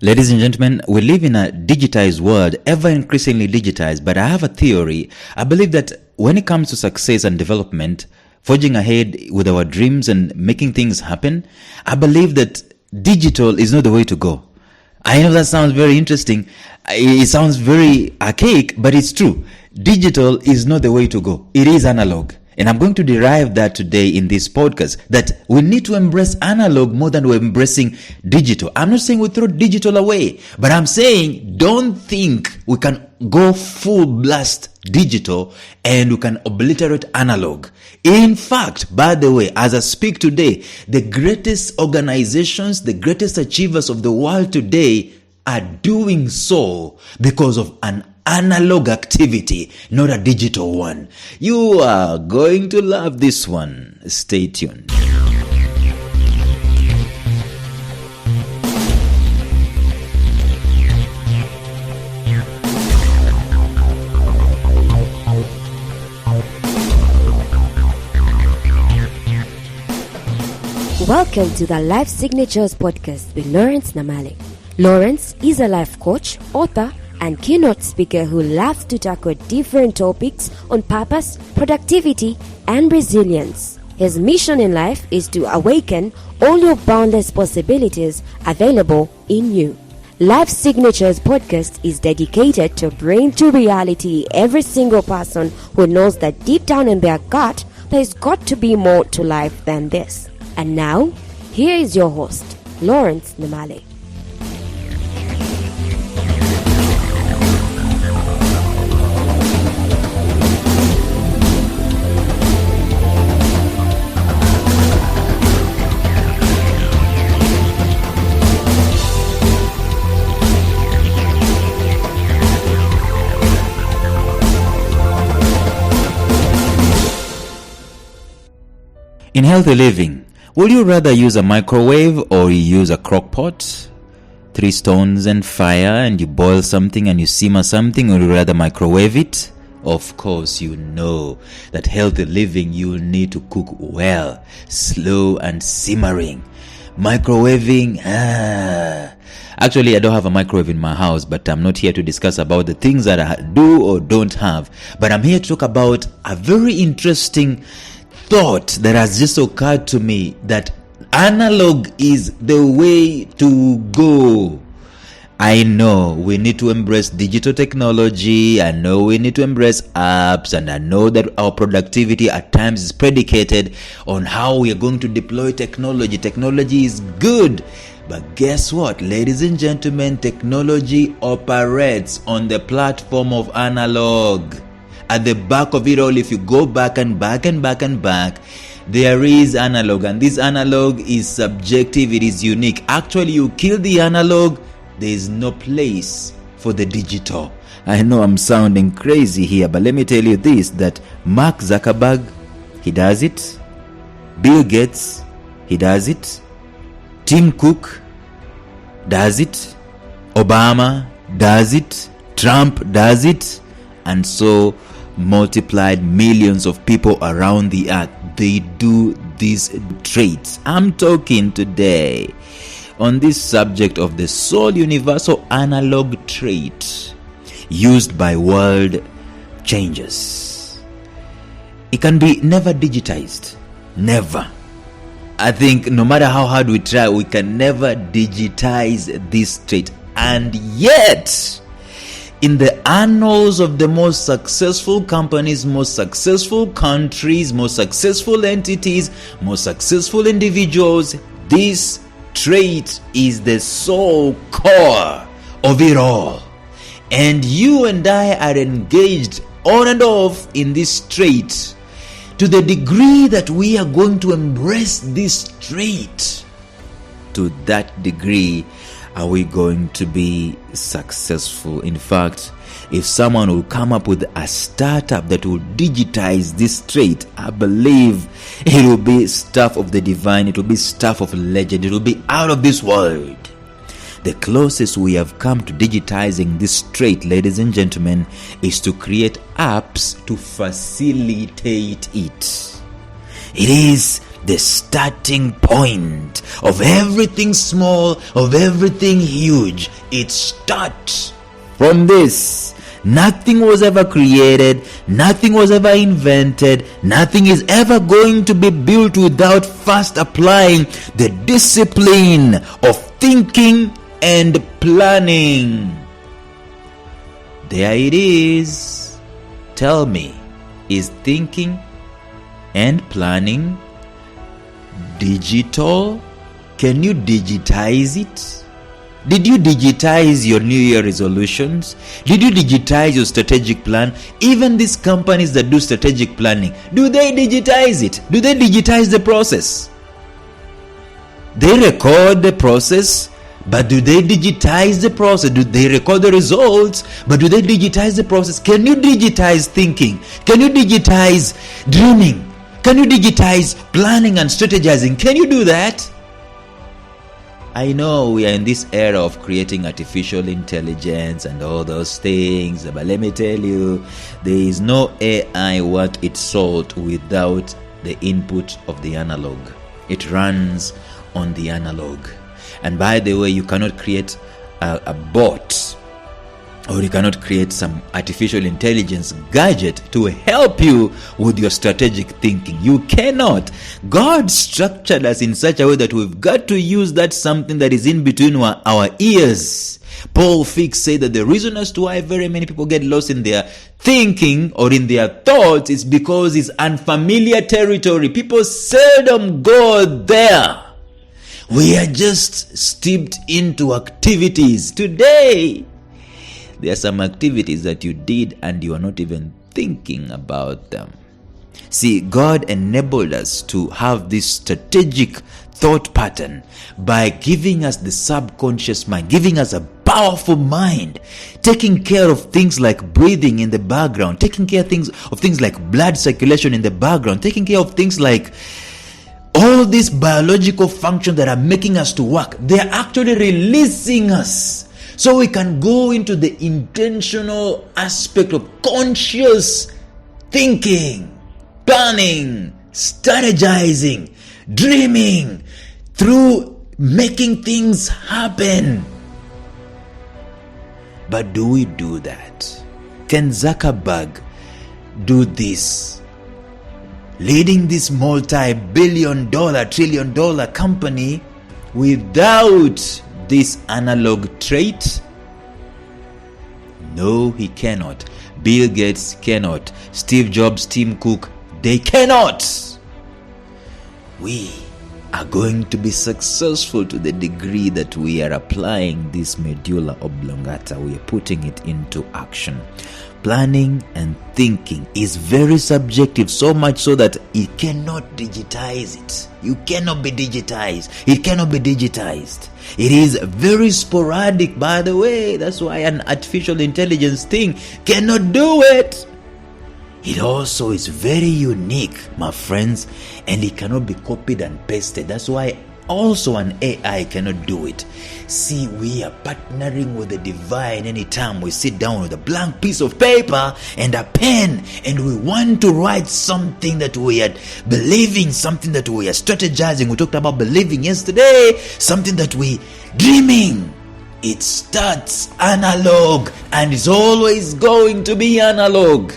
Ladies and gentlemen, we live in a digitized world, ever increasingly digitized, but I have a theory. I believe that when it comes to success and development, forging ahead with our dreams and making things happen, I believe that digital is not the way to go. I know that sounds very interesting. It sounds very archaic, but it's true. Digital is not the way to go. It is analog. And I'm going to derive that today in this podcast, that we need to embrace analog more than we're embracing digital. I'm not saying we throw digital away, but I'm saying don't think we can go full blast digital and we can obliterate analog. In fact, by the way, as I speak today, the greatest organizations, the greatest achievers of the world today are doing so because of an analog activity, not a digital one. You are going to love this one. Stay tuned. Welcome to the Life Signatures podcast with Lawrence Namale. Lawrence is a life coach, author, and keynote speaker who loves to tackle different topics on purpose, productivity, and resilience. His mission in life is to awaken all your boundless possibilities available in you. Life Signatures podcast is dedicated to bring to reality every single person who knows that deep down in their gut, there's got to be more to life than this. And now, here is your host, Lawrence Namale. In healthy living, would you rather use a microwave or you use a crock pot? 3 stones and fire and you boil something and you simmer something, or you rather microwave it? Of course, you know that healthy living you need to cook well, slow and simmering. Microwaving, Actually, I don't have a microwave in my house, but I'm not here to discuss about the things that I do or don't have. But I'm here to talk about a very interesting thought that has just occurred to me, that analog is the way to go. I know we need to embrace digital technology. I know we need to embrace apps, and I know that our productivity at times is predicated on how we are going to deploy technology. Technology is good, but guess what, ladies and gentlemen? Technology operates on the platform of analog. At the back of it all, if you go back and back and back and back, there is analog, and this analog is subjective, it is unique. Actually, you kill the analog, there is no place for the digital. I know I'm sounding crazy here, but let me tell you this, that Mark Zuckerberg, he does it. Bill Gates, he does it. Tim Cook does it. Obama does it. Trump does it. And so multiplied millions of people around the earth, they do these traits. I'm talking today on this subject of the sole universal analog trait used by world changers. It can be never digitized. Never. I think no matter how hard we try, we can never digitize this trait. And yet, in the annals of the most successful companies, most successful countries, most successful entities, most successful individuals, this trait is the sole core of it all. And you and I are engaged on and off in this trait to the degree that we are going to embrace this trait. To that degree, are we going to be successful? In fact, if someone will come up with a startup that will digitize this trait, I believe it will be stuff of the divine, it will be stuff of legend, it will be out of this world. The closest we have come to digitizing this trait, ladies and gentlemen, is to create apps to facilitate it. It is the starting point of everything small, of everything huge. It starts from this. Nothing was ever created, nothing was ever invented, nothing is ever going to be built without first applying the discipline of thinking and planning. There it is. Tell me, is thinking and planning digital? Can you digitize it? Did you digitize your New Year resolutions? Did you digitize your strategic plan? Even these companies that do strategic planning, do they digitize it? Do they digitize the process? They record the process, but do they digitize the process? Do they record the results, but do they digitize the process? Can you digitize thinking? Can you digitize dreaming? Can you digitize planning and strategizing? Can you do that? I know we are in this era of creating artificial intelligence and all those things, but let me tell you, there is no AI worth its salt without the input of the analog. It runs on the analog. And by the way, you cannot create a bot, or you cannot create some artificial intelligence gadget to help you with your strategic thinking. You cannot. God structured us in such a way that we've got to use that something that is in between our ears. Paul Fix said that the reason as to why very many people get lost in their thinking or in their thoughts is because it's unfamiliar territory. People seldom go there. We are just steeped into activities. Today, there are some activities that you did and you are not even thinking about them. See, God enabled us to have this strategic thought pattern by giving us the subconscious mind, giving us a powerful mind, taking care of things like breathing in the background, taking care of things like blood circulation in the background, taking care of things like all these biological functions that are making us to work. They are actually releasing us so we can go into the intentional aspect of conscious thinking, planning, strategizing, dreaming, through making things happen. But do we do that? Can Zuckerberg do this? Leading this multi-billion dollar, trillion dollar company without this analog trait? No, he cannot. Bill Gates cannot. Steve Jobs, Tim Cook, they cannot. We are going to be successful to the degree that we are applying this medulla oblongata. We are putting it into action. Planning and thinking is very subjective, so much so that it cannot digitize it. You cannot be digitized. It cannot be digitized. It is very sporadic, by the way. That's why an artificial intelligence thing cannot do it. It also is very unique, my friends, and it cannot be copied and pasted. That's why also an AI cannot do it. See, we are partnering with the divine anytime we sit down with a blank piece of paper and a pen, and we want to write something that we are believing, something that we are strategizing. We talked about believing yesterday, something that we dreaming. It starts analog and is always going to be analog.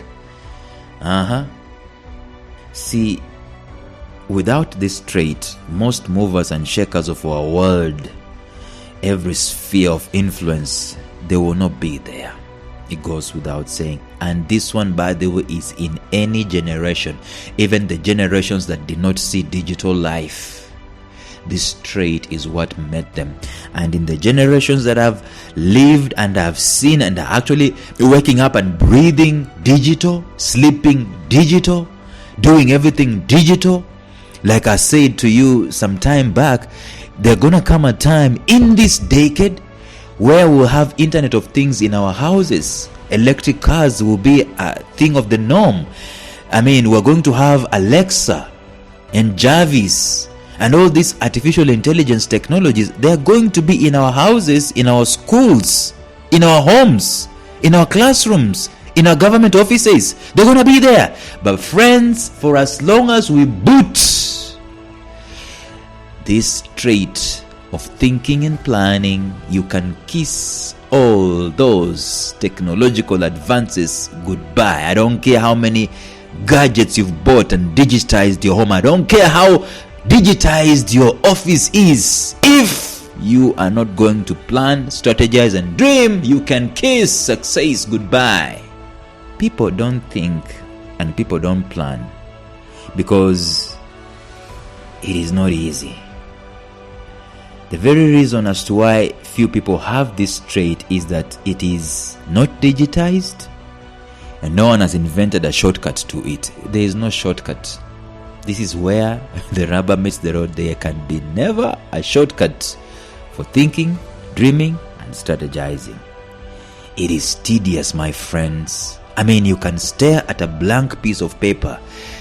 See, without this trait, most movers and shakers of our world, every sphere of influence, they will not be there. It goes without saying. And this one, by the way, is in any generation, even the generations that did not see digital life. This trait is what made them. And in the generations that have lived and have seen and are actually waking up and breathing digital, sleeping digital, doing everything digital, like I said to you some time back, there's gonna come a time in this decade where we'll have Internet of Things in our houses. Electric cars will be a thing of the norm. I mean, we're going to have Alexa and Jarvis and all these artificial intelligence technologies. They're going to be in our houses, in our schools, in our homes, in our classrooms, in our government offices. They're going to be there. But friends, for as long as we boot this trait of thinking and planning, you can kiss all those technological advances goodbye. I don't care how many gadgets you've bought and digitized your home. I don't care how digitized your office is. If you are not going to plan, strategize, and dream, you can kiss success goodbye. People don't think and people don't plan because it is not easy. The very reason as to why few people have this trait is that it is not digitized and no one has invented a shortcut to it. There is no shortcut. This is where the rubber meets the road. There can be never a shortcut for thinking, dreaming, and strategizing. It is tedious, my friends. I mean, you can stare at a blank piece of paper.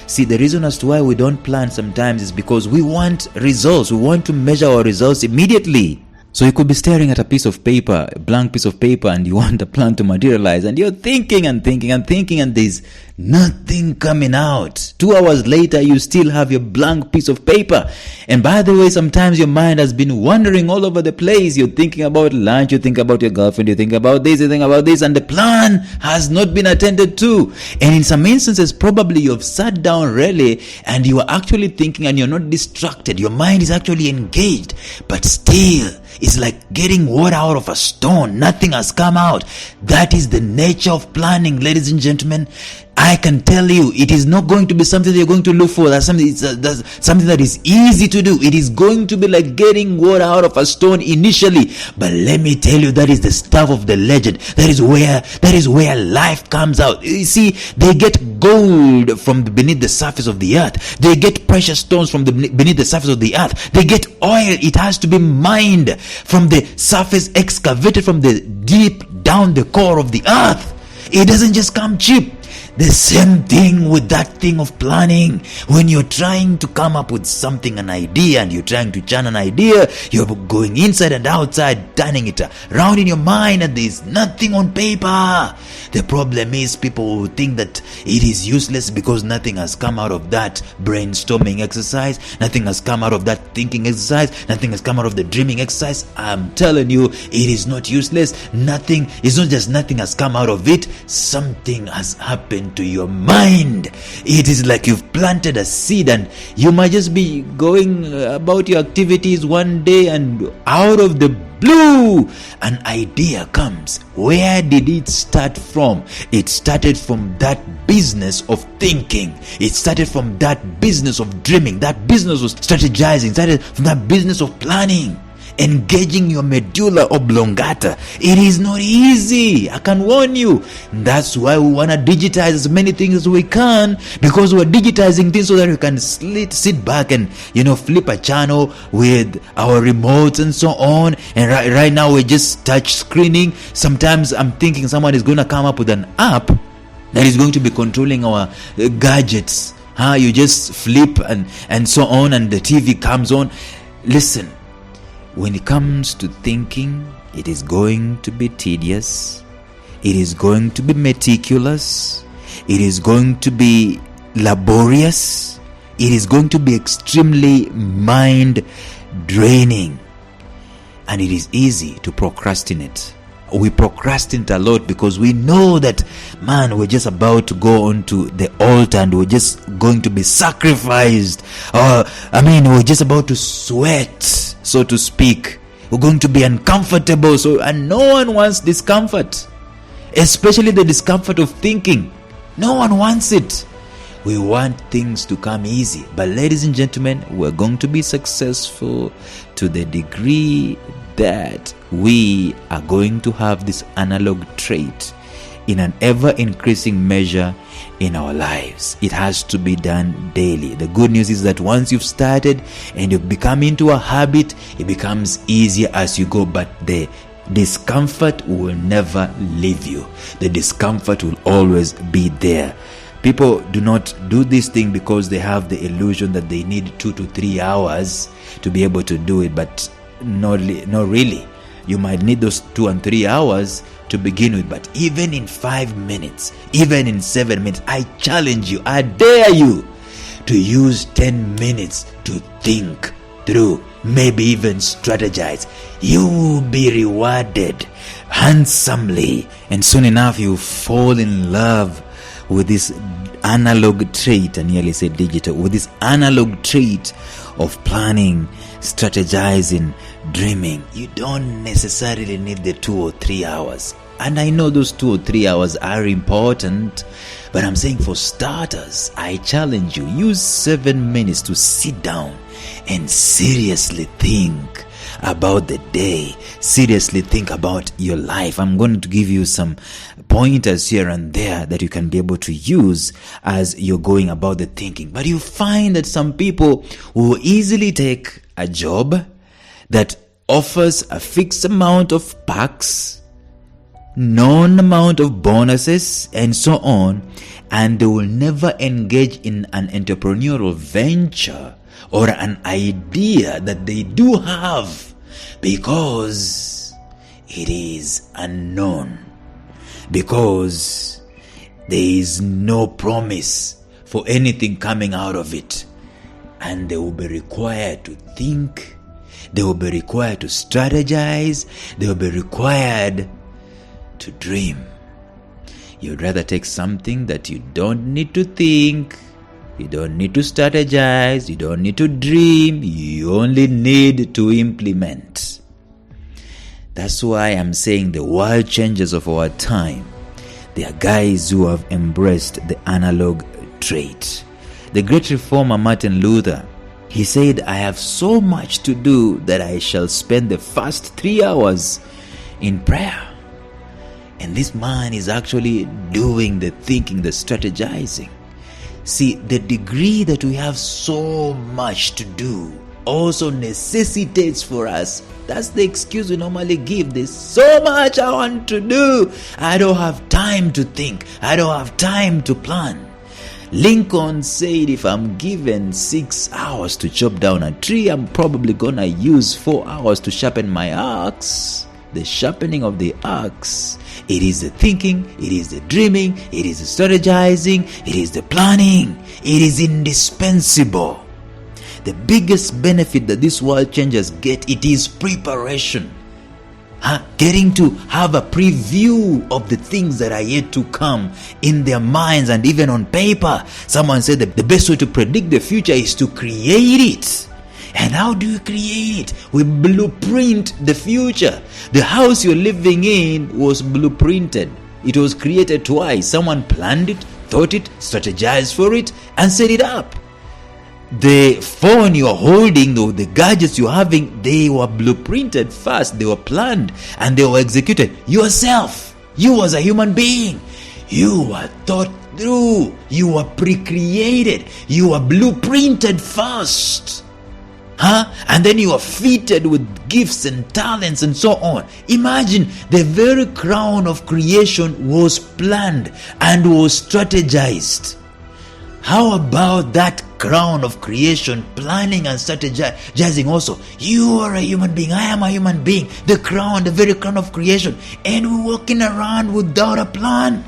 See, the reason as to why we don't plan sometimes is because we want results. We want to measure our results immediately. So you could be staring at a piece of paper, a blank piece of paper, and you want the plan to materialize, and you're thinking and thinking and thinking, and there's nothing coming out. 2 hours later, you still have your blank piece of paper. And by the way, sometimes your mind has been wandering all over the place. You're thinking about lunch, you think about your girlfriend, you think about this, you think about this, and the plan has not been attended to. And in some instances, probably you've sat down really, and you are actually thinking, and you're not distracted. Your mind is actually engaged, but still, it's like getting water out of a stone. Nothing has come out. That is the nature of planning, ladies and gentlemen. I can tell you, it is not going to be something that you're going to look for. That's something that is easy to do. It is going to be like getting water out of a stone initially. But let me tell you, that is the stuff of the legend. That is where life comes out. You see, they get gold from beneath the surface of the earth. They get precious stones from beneath the surface of the earth. They get oil. It has to be mined from the surface, excavated from the deep down the core of the earth. It doesn't just come cheap. The same thing with that thing of planning. When you're trying to come up with something, an idea, and you're trying to churn an idea, you're going inside and outside, turning it around in your mind, and there's nothing on paper. The problem is people will think that it is useless because nothing has come out of that brainstorming exercise, nothing has come out of that thinking exercise, nothing has come out of the dreaming exercise. I'm telling you, it is not useless. Nothing, it's not just nothing has come out of it, something has happened to your mind. It is like you've planted a seed, and you might just be going about your activities one day, and out of the blue an idea comes. Where did it start from? It started from that business of thinking. It started from that business of dreaming, that business of strategizing, started from that business of planning, engaging your medulla oblongata. It is not easy, I can warn you. That's why we want to digitize as many things as we can, because we're digitizing things so that we can sit back and flip a channel with our remotes and so on. And right now we're just touch screening. Sometimes I'm thinking someone is going to come up with an app that is going to be controlling our gadgets. You just flip and so on, and the TV comes on. Listen, when it comes to thinking, it is going to be tedious. It is going to be meticulous. It is going to be laborious. It is going to be extremely mind draining. And it is easy to procrastinate. We procrastinate a lot because we know that, we're just about to go onto the altar and we're just going to be sacrificed. We're just about to sweat, so to speak. We're going to be uncomfortable, and no one wants discomfort, especially the discomfort of thinking. No one wants it. We want things to come easy. But ladies and gentlemen, we're going to be successful to the degree that we are going to have this analog trait in an ever-increasing measure in our lives. It has to be done daily. The good news is that once you've started and you've become into a habit, it becomes easier as you go, but the discomfort will never leave you. The discomfort will always be there. People do not do this thing because they have the illusion that they need 2 to 3 hours to be able to do it, but not really. You might need those 2 and 3 hours to begin with, but even in 5 minutes, even in 7 minutes, I challenge you, I dare you to use 10 minutes to think through, maybe even strategize, you will be rewarded handsomely. And soon enough, you fall in love with this analog trait, I nearly said digital, with this analog trait of planning, strategizing, dreaming. You don't necessarily need the 2 or 3 hours. And I know those 2 or 3 hours are important, but I'm saying for starters, I challenge you, use 7 minutes to sit down and seriously think about the day, seriously think about your life. I'm going to give you some pointers here and there that you can be able to use as you're going about the thinking. But you find that some people will easily take a job that offers a fixed amount of perks, known amount of bonuses, and so on, and they will never engage in an entrepreneurial venture or an idea that they do have, because it is unknown, because there is no promise for anything coming out of it. And they will be required to think, they will be required to strategize, they will be required to dream. You'd rather take something that you don't need to think, you don't need to strategize, you don't need to dream, you only need to implement. That's why I'm saying the world changers of our time, they are guys who have embraced the analog trait. The great reformer Martin Luther, he said, I have so much to do that I shall spend the first 3 hours in prayer. And this man is actually doing the thinking, the strategizing. See, the degree that we have so much to do also necessitates for us. That's the excuse we normally give. There's so much I want to do. I don't have time to think. I don't have time to plan. Lincoln said, if I'm given 6 hours to chop down a tree, I'm probably gonna use 4 hours to sharpen my axe. The sharpening of the axe. It is the thinking, it is the dreaming, it is the strategizing, it is the planning. It is indispensable. The biggest benefit that these world changers get, it is preparation. Getting to have a preview of the things that are yet to come in their minds and even on paper. Someone said that the best way to predict the future is to create it. And how do you create it? We blueprint the future. The house you're living in was blueprinted. It was created twice. Someone planned it, thought it, strategized for it, and set it up. The phone you're holding, or the gadgets you're having, they were blueprinted first. They were planned and they were executed. Yourself, you as a human being, you were thought through. You were pre-created. You were blueprinted first. And then you are fitted with gifts and talents and so on. Imagine the very crown of creation was planned and was strategized. How about that crown of creation, planning and strategizing also? You are a human being, I am a human being. The crown, the very crown of creation. And we're walking around without a plan.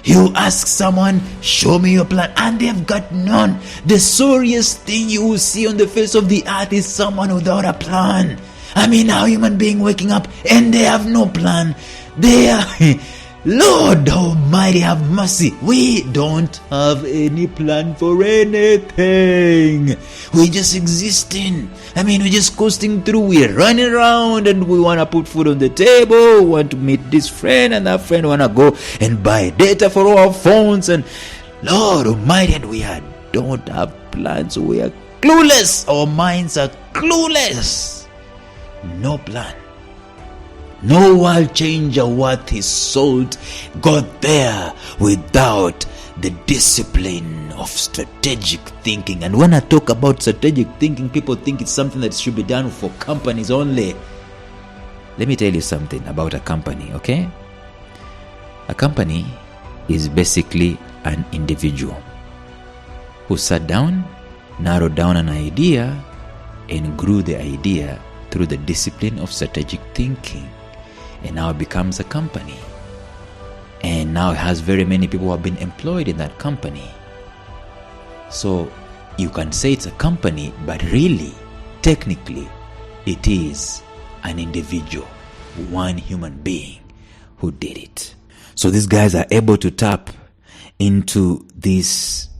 You ask someone, show me your plan, and they've got none. The sorriest thing you will see on the face of the earth is someone without a plan. I mean, a human being waking up and they have no plan. They are, Lord Almighty, have mercy. We don't have any plan for anything. We're just existing. I mean, we're just coasting through. We're running around and we want to put food on the table. We want to meet this friend and that friend want to go and buy data for our phones. And Lord Almighty, and we don't have plans. We are clueless. Our minds are clueless. No plan. No world changer worth his salt got there without the discipline of strategic thinking. And when I talk about strategic thinking, people think it's something that should be done for companies only. Let me tell you something about a company, okay? A company is basically an individual who sat down, narrowed down an idea, and grew the idea through the discipline of strategic thinking. And now it becomes a company. And now it has very many people who have been employed in that company. So you can say it's a company, but really technically it is an individual, one human being who did it. So these guys are able to tap into these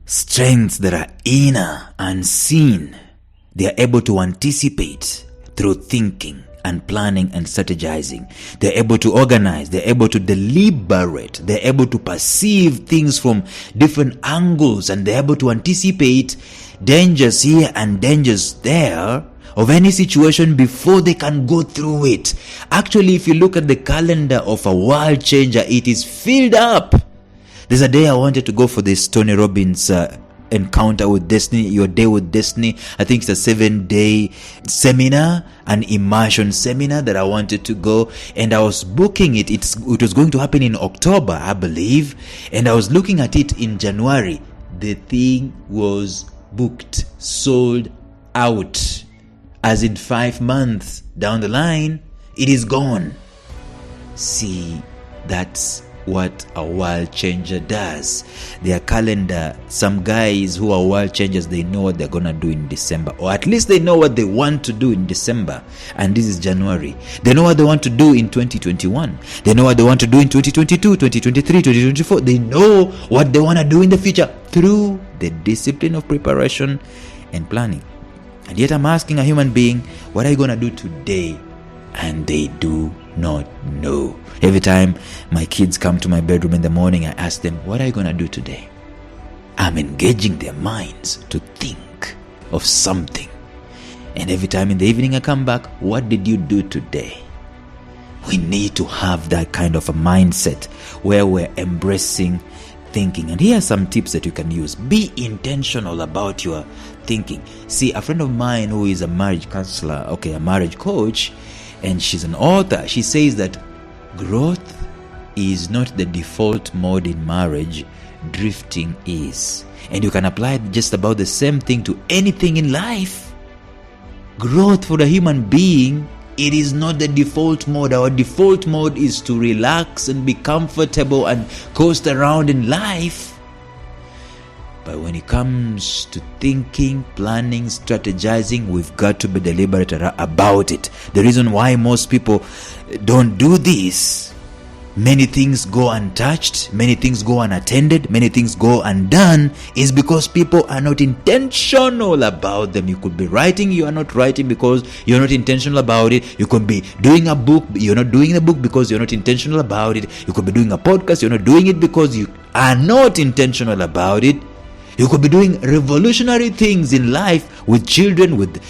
strengths that are inner, unseen. They are able to anticipate through thinking and planning and strategizing. They're able to organize. They're able to deliberate. They're able to perceive things from different angles, and they're able to anticipate dangers here and dangers there of any situation before they can go through it. Actually, if you look at the calendar of a world changer, it is filled up. There's a day I wanted to go for this Tony Robbins Encounter with Destiny, Your Day with Destiny. I think it's a 7-day seminar, an immersion seminar that I wanted to go, and I was booking it. It was going to happen in October, I believe, and I was looking at it in January. The thing was booked, sold out. As in 5 months down the line, it is gone. See, that's what a world changer does. Their calendar, some guys who are world changers, they know what they're gonna do in December, or at least they know what they want to do in December, and this is January. They know what they want to do in 2021. They know what they want to do in 2022, 2023, 2024. They know what they want to do in the future through the discipline of preparation and planning. And yet I'm asking a human being, what are you going to do today? And they do not know. Every time my kids come to my bedroom in the morning, I ask them, what are you going to do today? I'm engaging their minds to think of something. And every time in the evening I come back, what did you do today? We need to have that kind of a mindset where we're embracing thinking. And here are some tips that you can use. Be intentional about your thinking. See, a friend of mine who is a marriage counselor, a marriage coach, and she's an author, she says that growth is not the default mode in marriage, drifting is. And you can apply just about the same thing to anything in life. Growth for the human being, it is not the default mode. Our default mode is to relax and be comfortable and coast around in life. But when it comes to thinking, planning, strategizing, we've got to be deliberate about it. The reason why most people don't do this, many things go untouched, many things go unattended, many things go undone, is because people are not intentional about them. You could be writing, you are not writing because you're not intentional about it. You could be doing a book, you're not doing the book because you're not intentional about it. You could be doing a podcast, you're not doing it because you are not intentional about it. You could be doing revolutionary things in life with children, with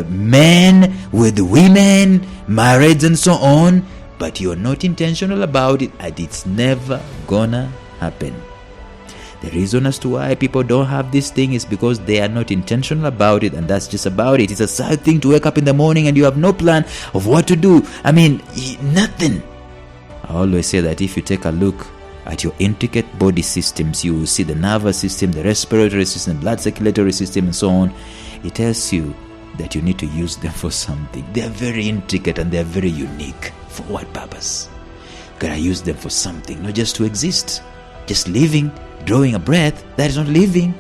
men, with women, marriage and so on, but you're not intentional about it, and it's never gonna happen. The reason as to why people don't have this thing is because they are not intentional about it, and that's just about it. It's a sad thing to wake up in the morning and you have no plan of what to do. I mean, nothing. I always say that if you take a look at your intricate body systems, you will see the nervous system, the respiratory system, blood circulatory system, and so on. It tells you that you need to use them for something. They are very intricate and they are very unique. For what purpose? Gotta use them for something, not just to exist. Just living, drawing a breath, that is not living.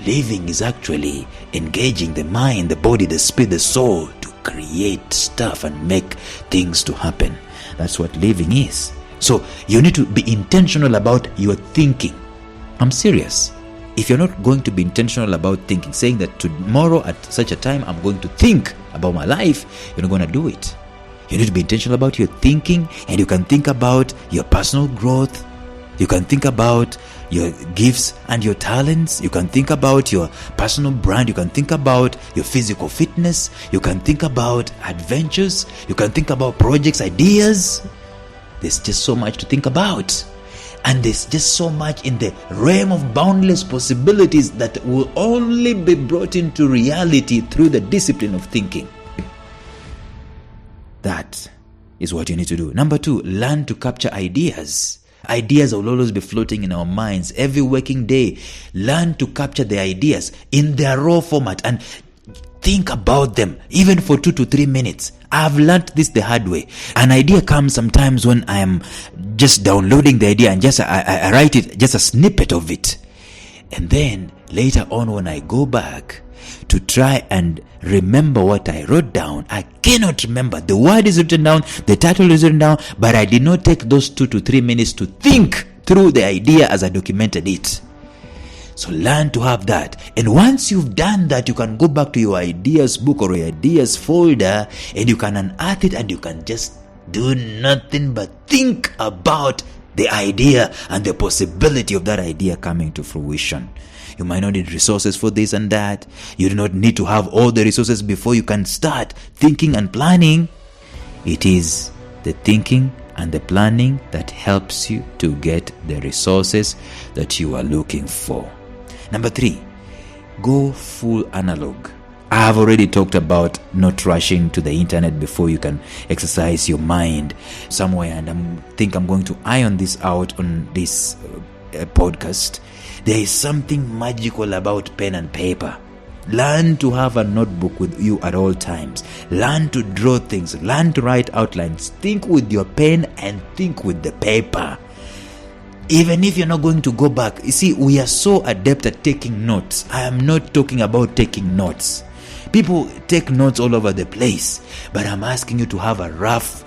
Living is actually engaging the mind, the body, the spirit, the soul to create stuff and make things to happen. That's what living is. So you need to be intentional about your thinking. I'm serious. If you're not going to be intentional about thinking, saying that tomorrow at such a time I'm going to think about my life, you're not going to do it. You need to be intentional about your thinking, and you can think about your personal growth. You can think about your gifts and your talents. You can think about your personal brand. You can think about your physical fitness. You can think about adventures. You can think about projects, ideas. There's just so much to think about. And there's just so much in the realm of boundless possibilities that will only be brought into reality through the discipline of thinking. That is what you need to do. Number 2, learn to capture ideas. Ideas will always be floating in our minds every waking day. Learn to capture the ideas in their raw format and think about them, even for 2 to 3 minutes. I've learned this the hard way. An idea comes sometimes when I am just downloading the idea and just I write it, just a snippet of it. And then later on when I go back to try and remember what I wrote down. I cannot remember. The word is written down, the title is written down, but I did not take those 2 to 3 minutes to think through the idea as I documented it. So learn to have that. And once you've done that, you can go back to your ideas book or your ideas folder, and you can unearth it, and you can just do nothing but think about the idea and the possibility of that idea coming to fruition. You might not need resources for this and that. You do not need to have all the resources before you can start thinking and planning. It is the thinking and the planning that helps you to get the resources that you are looking for. Number 3, go full analog. I have already talked about not rushing to the internet before you can exercise your mind somewhere, and I think I'm going to iron this out on this podcast. There is something magical about pen and paper. Learn to have a notebook with you at all times. Learn to draw things. Learn to write outlines. Think with your pen and think with the paper. Even if you're not going to go back. You see, we are so adept at taking notes. I am not talking about taking notes. People take notes all over the place. But I'm asking you to have a rough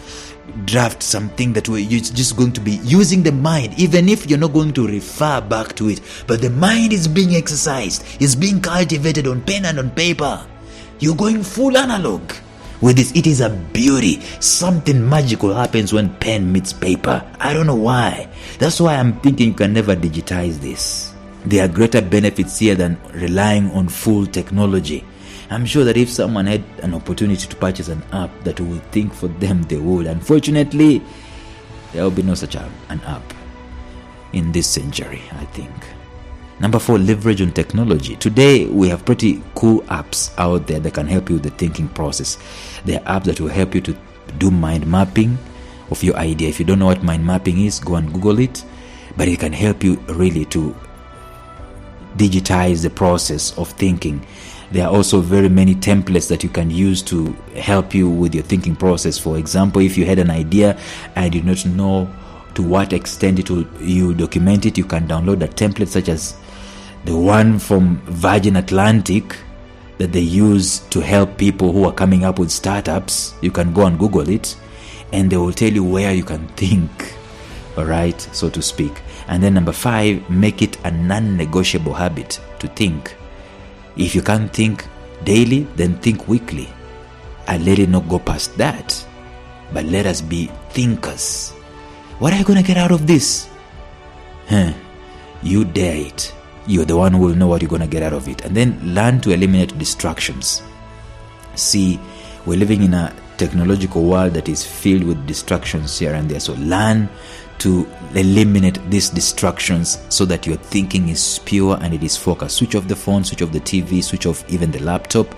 draft, something that you're just going to be using the mind, even if you're not going to refer back to it. But the mind is being exercised. It's being cultivated on pen and on paper. You're going full analog. With this, it is a beauty. Something magical happens when pen meets paper. I don't know why. That's why I'm thinking you can never digitize this. There are greater benefits here than relying on full technology. I'm sure that if someone had an opportunity to purchase an app that would think for them, they would. Unfortunately, there will be no such an app in this century, I think. Number 4, leverage on technology. Today, we have pretty cool apps out there that can help you with the thinking process. There are apps that will help you to do mind mapping of your idea. If you don't know what mind mapping is, go and Google it. But it can help you really to digitize the process of thinking. There are also very many templates that you can use to help you with your thinking process. For example, if you had an idea and you do not know to what extent you document it, you can download a template such as the one from Virgin Atlantic that they use to help people who are coming up with startups. You can go and Google it, and they will tell you where you can think, all right, so to speak. And then number 5, make it a non-negotiable habit to think. If you can't think daily, then think weekly, and let it not go past that. But let us be thinkers. What are you going to get out of this? You dare it. You're the one who will know what you're going to get out of it. And then learn to eliminate distractions. See, we're living in a technological world that is filled with distractions here and there. So learn to eliminate these distractions so that your thinking is pure and it is focused. Switch off the phone, switch off the TV, switch off even the laptop.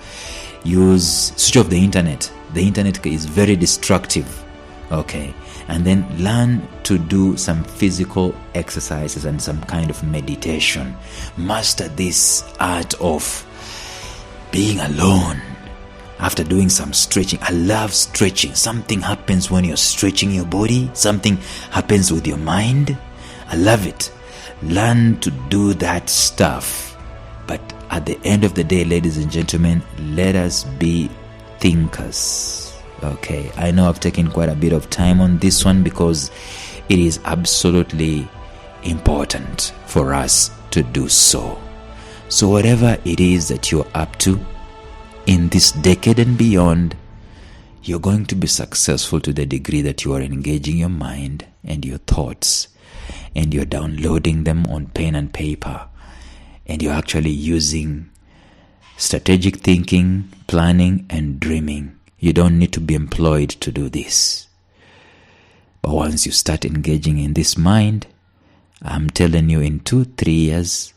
Switch off the internet. The internet is very destructive. Okay. And then learn to do some physical exercises and some kind of meditation. Master this art of being alone after doing some stretching. I love stretching. Something happens when you're stretching your body. Something happens with your mind. I love it. Learn to do that stuff. But at the end of the day, ladies and gentlemen, let us be thinkers. Okay, I know I've taken quite a bit of time on this one because it is absolutely important for us to do so. So whatever it is that you're up to in this decade and beyond, you're going to be successful to the degree that you are engaging your mind and your thoughts, and you're downloading them on pen and paper, and you're actually using strategic thinking, planning, and dreaming. You don't need to be employed to do this. But once you start engaging in this mind, I'm telling you, in 2-3 years,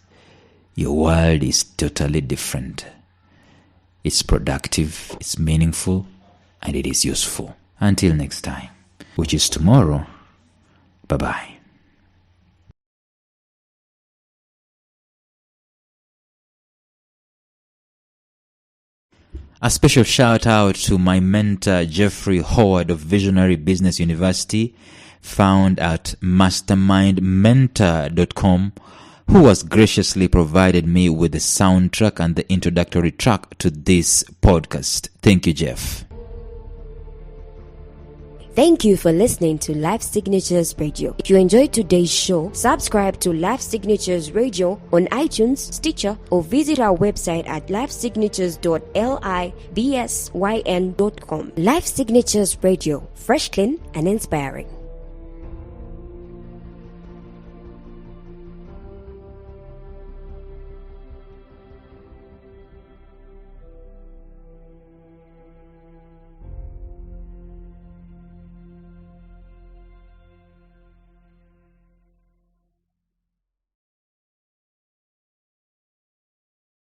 your world is totally different. It's productive, it's meaningful, and it is useful. Until next time, which is tomorrow. Bye-bye. A special shout out to my mentor, Jeffrey Howard of Visionary Business University, found at mastermindmentor.com, who has graciously provided me with the soundtrack and the introductory track to this podcast. Thank you, Jeff. Thank you for listening to Life Signatures Radio. If you enjoyed today's show, subscribe to Life Signatures Radio on iTunes, Stitcher, or visit our website at lifesignatures.libsyn.com. Life Signatures Radio, fresh, clean, and inspiring.